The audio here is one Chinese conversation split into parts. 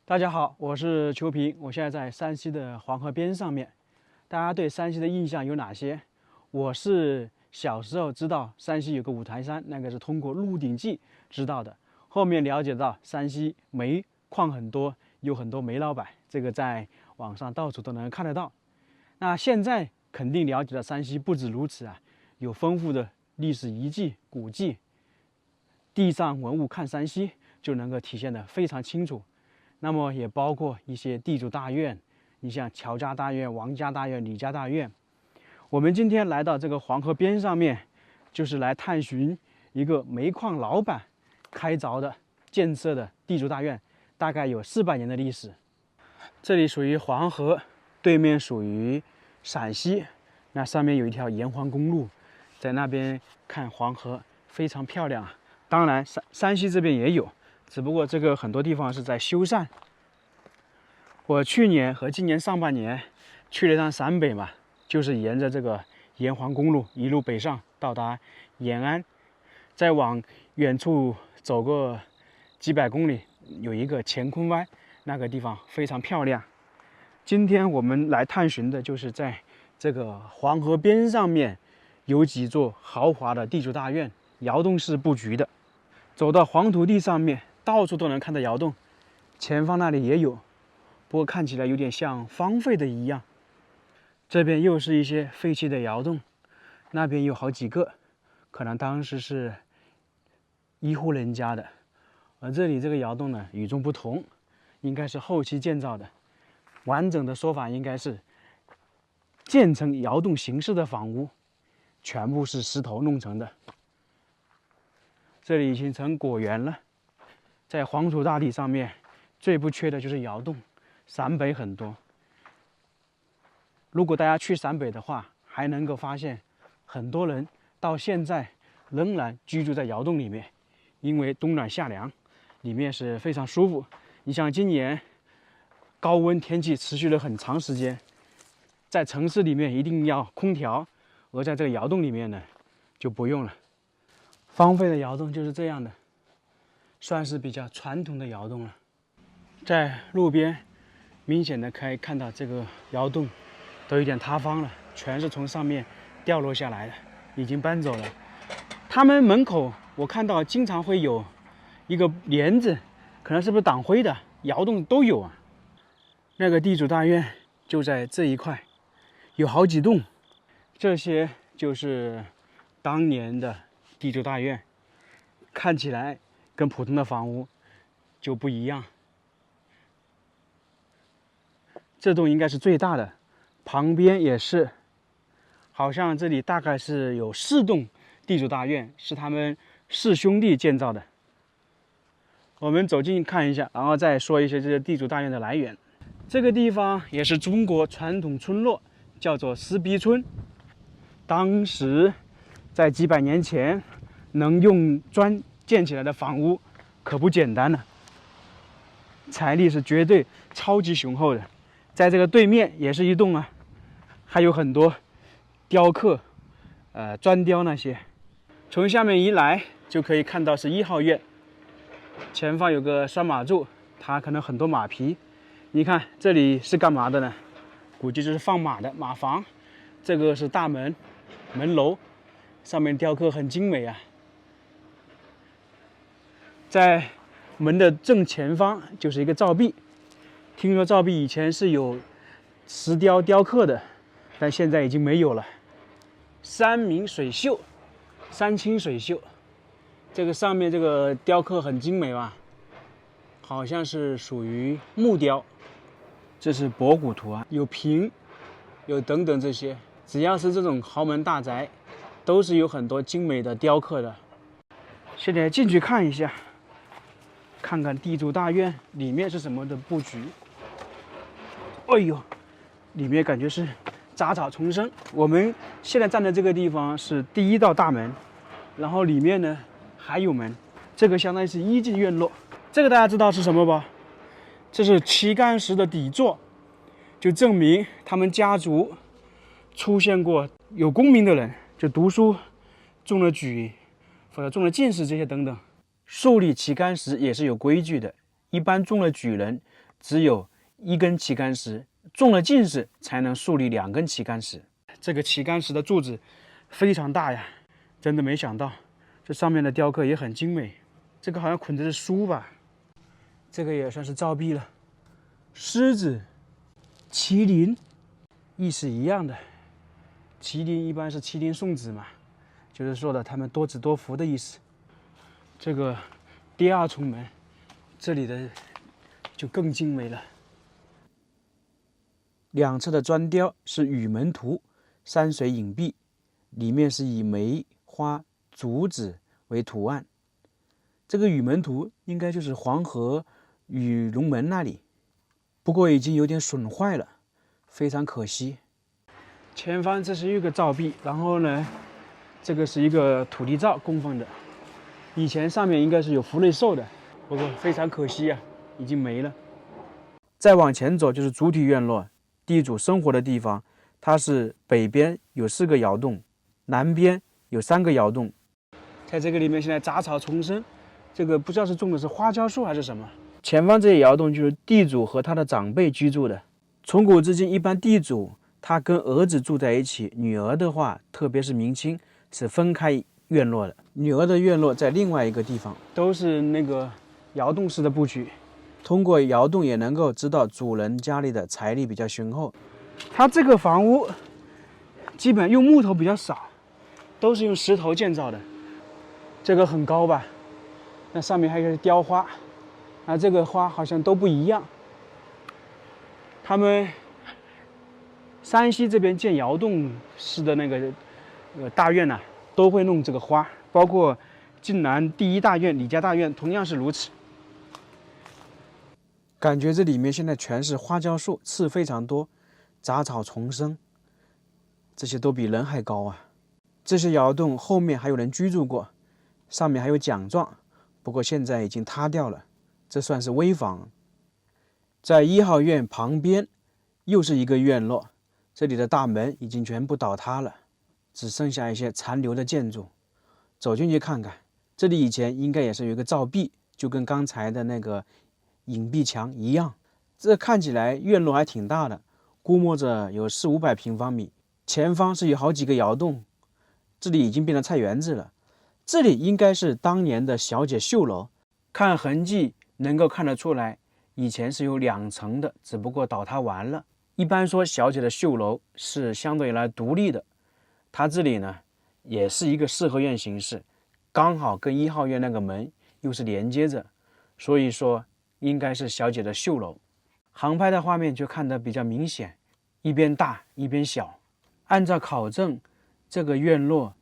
大家好，我是邱平，我现在在山西的黄河边上面。大家对山西的印象有哪些？我是小时候知道山西有个五台山，那个是通过《鹿鼎记》知道的。后面了解到山西煤矿很多，有很多煤老板，这个在网上到处都能看得到。那现在肯定了解到山西不止如此啊，有丰富的历史遗迹、古迹，地上文物看山西就能够体现得非常清楚。那么也包括一些地主大院，你像乔家大院、王家大院、李家大院。我们今天来到这个黄河边上面，就是来探寻一个煤矿老板开凿的、建设的地主大院，大概有400年的历史。这里属于黄河，对面属于陕西，那上面有一条沿黄公路，在那边看黄河非常漂亮啊。当然山西这边也有。只不过这个很多地方是在修缮。我去年和今年上半年去了一趟陕北嘛，就是沿着这个沿黄公路一路北上，到达延安，再往远处走个几百公里，有一个乾坤湾，那个地方非常漂亮。今天我们来探寻的就是在这个黄河边上面有几座豪华的地主大院，窑洞式布局的。走到黄土地上面，到处都能看到窑洞，前方那里也有，不过看起来有点像荒废的一样。这边又是一些废弃的窑洞，那边有好几个，可能当时是一户人家的。而这里这个窑洞呢，与众不同，应该是后期建造的。完整的说法应该是建成窑洞形式的房屋，全部是石头弄成的。这里已经成果园了。在黄土大地上面，最不缺的就是窑洞，陕北很多。如果大家去陕北的话，还能够发现很多人到现在仍然居住在窑洞里面，因为冬暖夏凉，里面是非常舒服。你像今年高温天气持续了很长时间，在城市里面一定要空调，而在这个窑洞里面呢，就不用了。荒废的窑洞就是这样的。算是比较传统的窑洞了，在路边明显的可以看到这个窑洞都有点塌方了，全是从上面掉落下来的，已经搬走了。他们门口我看到经常会有一个帘子，可能是不是挡灰的，窑洞都有啊。那个地主大院就在这一块，有好几栋，这些就是当年的地主大院，看起来跟普通的房屋就不一样。这栋应该是最大的，旁边也是，好像这里大概是有4栋地主大院，是他们4兄弟建造的。我们走近看一下，然后再说一些这些地主大院的来源。这个地方也是中国传统村落，叫做石壁村。当时在几百年前，能用砖建起来的房屋可不简单了，财力是绝对超级雄厚的。在这个对面也是一栋啊，还有很多雕刻，砖雕那些。从下面一来就可以看到是1号院，前方有个拴马柱，它可能很多马匹。你看这里是干嘛的呢？估计就是放马的马房。这个是大门，门楼上面雕刻很精美啊。在门的正前方就是一个照壁，听说照壁以前是有石雕雕刻的，但现在已经没有了。山明水秀，山清水秀，这个上面这个雕刻很精美吧？好像是属于木雕。这是博古图啊，有屏，有等等这些，只要是这种豪门大宅，都是有很多精美的雕刻的。现在进去看一下。看看地主大院里面是什么的布局。哎呦，里面感觉是杂草丛生。我们现在站的这个地方是第1道大门，然后里面呢还有门，这个相当于是1进院落。这个大家知道是什么吧？这是旗杆石的底座，就证明他们家族出现过有功名的人，就读书中了举，或者中了进士这些等等。树立旗杆石也是有规矩的，一般中了举人只有1根旗杆石，中了进士才能树立2根旗杆石。这个旗杆石的柱子非常大呀，真的没想到。这上面的雕刻也很精美，这个好像捆的是书吧，这个也算是造币了。狮子、麒麟，意思一样的。麒麟一般是麒麟送子嘛，就是说的他们多子多福的意思。这个第2重门，这里的就更精美了。两侧的砖雕是雨门图，山水影壁，里面是以梅花、竹子为图案。这个雨门图应该就是黄河雨龙门那里，不过已经有点损坏了，非常可惜。前方这是一个造币，然后呢，这个是一个土地灶供奉的。以前上面应该是有福瑞寿的，不过非常可惜啊，已经没了。再往前走就是主体院落，地主生活的地方。它是北边有4个窑洞，南边有3个窑洞。在这个里面现在杂草丛生，这个不知道是种的是花椒树还是什么。前方这些窑洞就是地主和他的长辈居住的。从古至今，一般地主他跟儿子住在一起，女儿的话，特别是明清是分开院落的，女儿的院落在另外一个地方，都是那个窑洞式的布局。通过窑洞也能够知道主人家里的财力比较雄厚。他这个房屋基本用木头比较少，都是用石头建造的。这个很高吧？那上面还有雕花，啊，这个花好像都不一样。他们山西这边建窑洞式的那个大院呢，都会弄这个花，包括晋南第1大院李家大院同样是如此。感觉这里面现在全是花椒树，刺非常多，杂草丛生，这些都比人还高啊！这些窑洞后面还有人居住过，上面还有奖状，不过现在已经塌掉了，这算是危房。在1号院旁边又是一个院落，这里的大门已经全部倒塌了，只剩下一些残留的建筑。走进去看看，这里以前应该也是有一个造币，就跟刚才的那个影壁墙一样。这看起来院落还挺大的，估摸着有400-500平方米。前方是有好几个窑洞，这里已经变成菜园子了。这里应该是当年的小姐绣楼，看痕迹能够看得出来，以前是有2层的，只不过倒塌完了。一般说小姐的绣楼是相对来独立的，它这里呢也是一个4合院形式，刚好跟1号院那个门又是连接着，所以说应该是小姐的绣楼。航拍的画面就看得比较明显，一边大一边小。按照考证，这个院落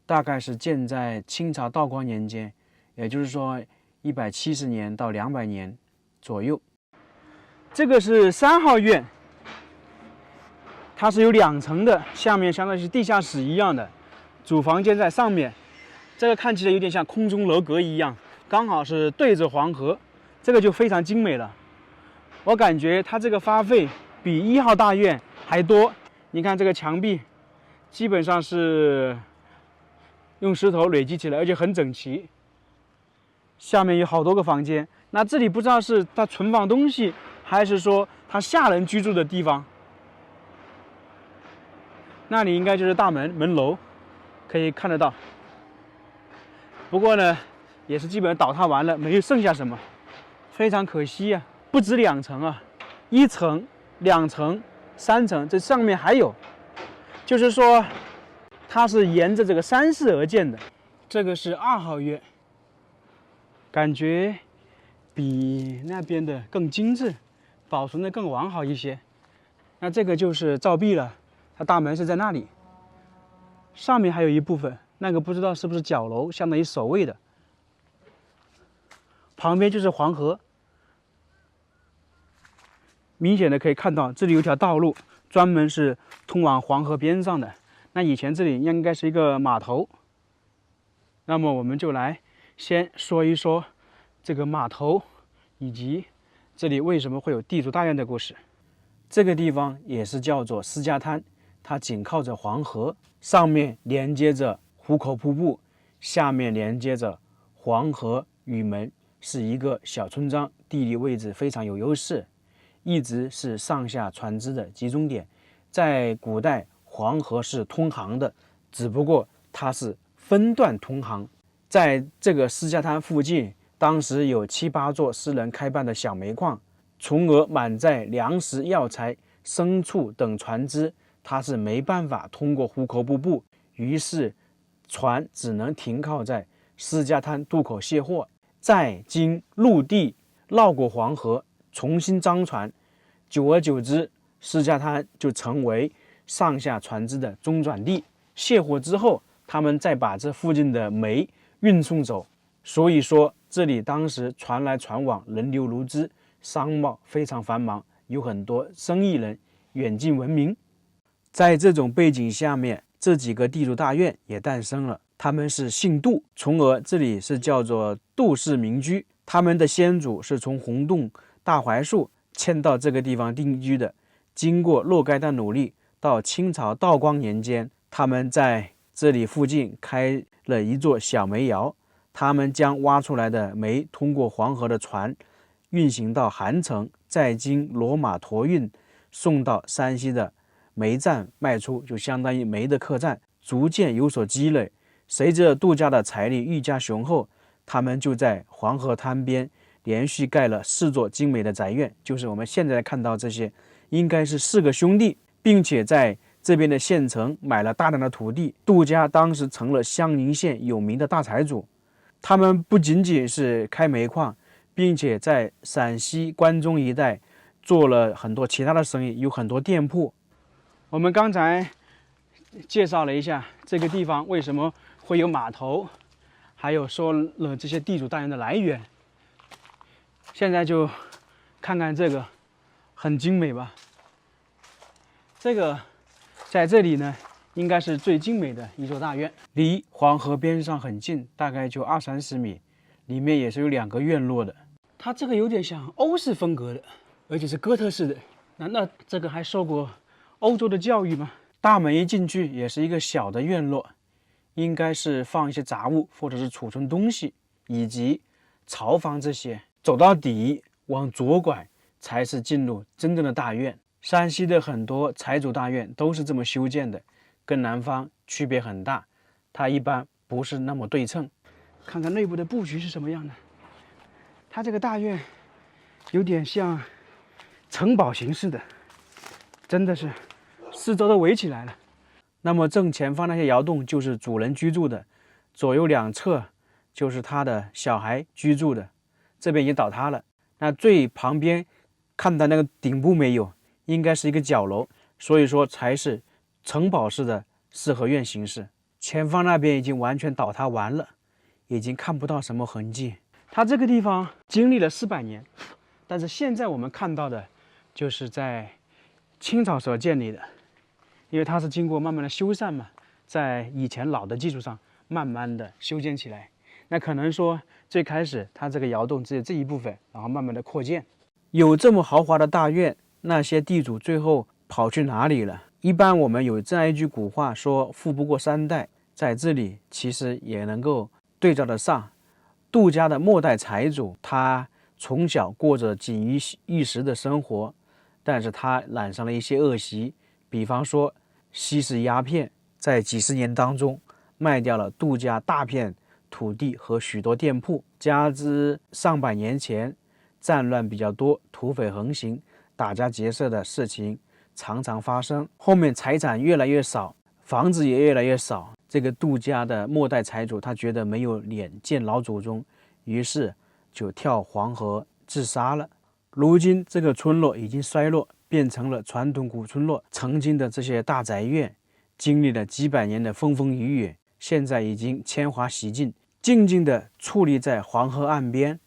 大概是建在清朝道光年间，也就是说170年到200年左右。这个是3号院，它是有2层的，下面相当于是地下室一样的，主房间在上面。这个看起来有点像空中楼阁一样，刚好是对着黄河，这个就非常精美了。我感觉它这个花费比1号大院还多。你看这个墙壁，基本上是用石头累积起来，而且很整齐。下面有好多个房间，那这里不知道是它存放东西，还是说它下人居住的地方。那里应该就是大门楼，可以看得到。不过呢，也是基本倒塌完了，没有剩下什么，非常可惜呀。不止2层啊，1层、2层、3层，这上面还有，就是说它是沿着这个山势而建的。这个是2号院，感觉比那边的更精致，保存的更完好一些。那这个就是造币了，它大门是在那里，上面还有一部分，那个不知道是不是角楼，相当于守卫的。旁边就是黄河。明显的可以看到，这里有条道路，专门是通往黄河边上的。那以前这里应该是一个码头。那么我们就来先说一说这个码头，以及这里为什么会有地主大院的故事。这个地方也是叫做施家滩，它紧靠着黄河，上面连接着壶口瀑布，下面连接着黄河雨门，是一个小村庄，地理位置非常有优势。一直是上下船只的集中点。在古代，黄河是通航的，只不过它是分段通航。在这个施家滩附近，当时有7、8座私人开办的小煤矿，从而满载粮食、药材、牲畜等船只，它是没办法通过壶口瀑布，于是船只能停靠在施家滩渡口卸货，再经陆地绕过黄河，重新张船。久而久之，施家滩就成为上下船只的中转地。卸货之后，他们再把这附近的煤运送走。所以说，这里当时船来船往，人流如织，商贸非常繁忙，有很多生意人远近闻名。在这种背景下面，这几个地主大院也诞生了。他们是姓杜，从而这里是叫做杜氏民居。他们的先祖是从洪洞大槐树迁到这个地方定居的。经过若干的努力，到清朝道光年间，他们在这里附近开了一座小煤窑。他们将挖出来的煤通过黄河的船运行到韩城，再经骡马驮运送到山西的煤站卖出，就相当于煤的客栈，逐渐有所积累。随着杜家的财力愈加雄厚，他们就在黄河滩边连续盖了4座精美的宅院，就是我们现在看到这些，应该是4个兄弟，并且在这边的县城买了大量的土地。杜家当时成了襄宁县有名的大财主。他们不仅仅是开煤矿，并且在陕西关中一带做了很多其他的生意，有很多店铺。我们刚才介绍了一下这个地方为什么会有码头，还有说了这些地主大院的来源。现在就看看这个，很精美吧？这个在这里呢，应该是最精美的一座大院，离黄河边上很近，大概就20-30米，里面也是有2个院落的。它这个有点像欧式风格的，而且是哥特式的。难道这个还受过欧洲的教育吗？大门一进去也是一个小的院落，应该是放一些杂物或者是储存东西，以及槽房这些。走到底往左拐才是进入真正的大院。山西的很多财主大院都是这么修建的，跟南方区别很大，它一般不是那么对称。看看内部的布局是什么样的。它这个大院有点像城堡形式的，真的是四周都围起来了。那么正前方那些窑洞就是主人居住的，左右两侧就是他的小孩居住的。这边已经倒塌了，那最旁边看到那个顶部没有，应该是一个角楼，所以说才是城堡式的四合院形式。前方那边已经完全倒塌完了，已经看不到什么痕迹。它这个地方经历了400年，但是现在我们看到的就是在清朝所建立的，因为它是经过慢慢的修缮嘛，在以前老的基础上慢慢的修建起来。那可能说最开始它这个窑洞只有这一部分，然后慢慢的扩建。有这么豪华的大院，那些地主最后跑去哪里了？一般我们有这样一句古话说富不过3代，在这里其实也能够对照得上。杜家的末代财主，他从小过着锦衣玉食的生活，但是他染上了一些恶习，比方说吸食鸦片，在几十年当中卖掉了杜家大片土地和许多店铺，加之上百年前战乱比较多，土匪横行，打家劫舍的事情常常发生，后面财产越来越少，房子也越来越少。这个杜家的末代财主他觉得没有脸见老祖宗，于是就跳黄河自杀了。如今这个村落已经衰落，变成了传统古村落，曾经的这些大宅院经历了几百年的风风雨雨，现在已经铅华洗尽，静静地矗立在黄河岸边。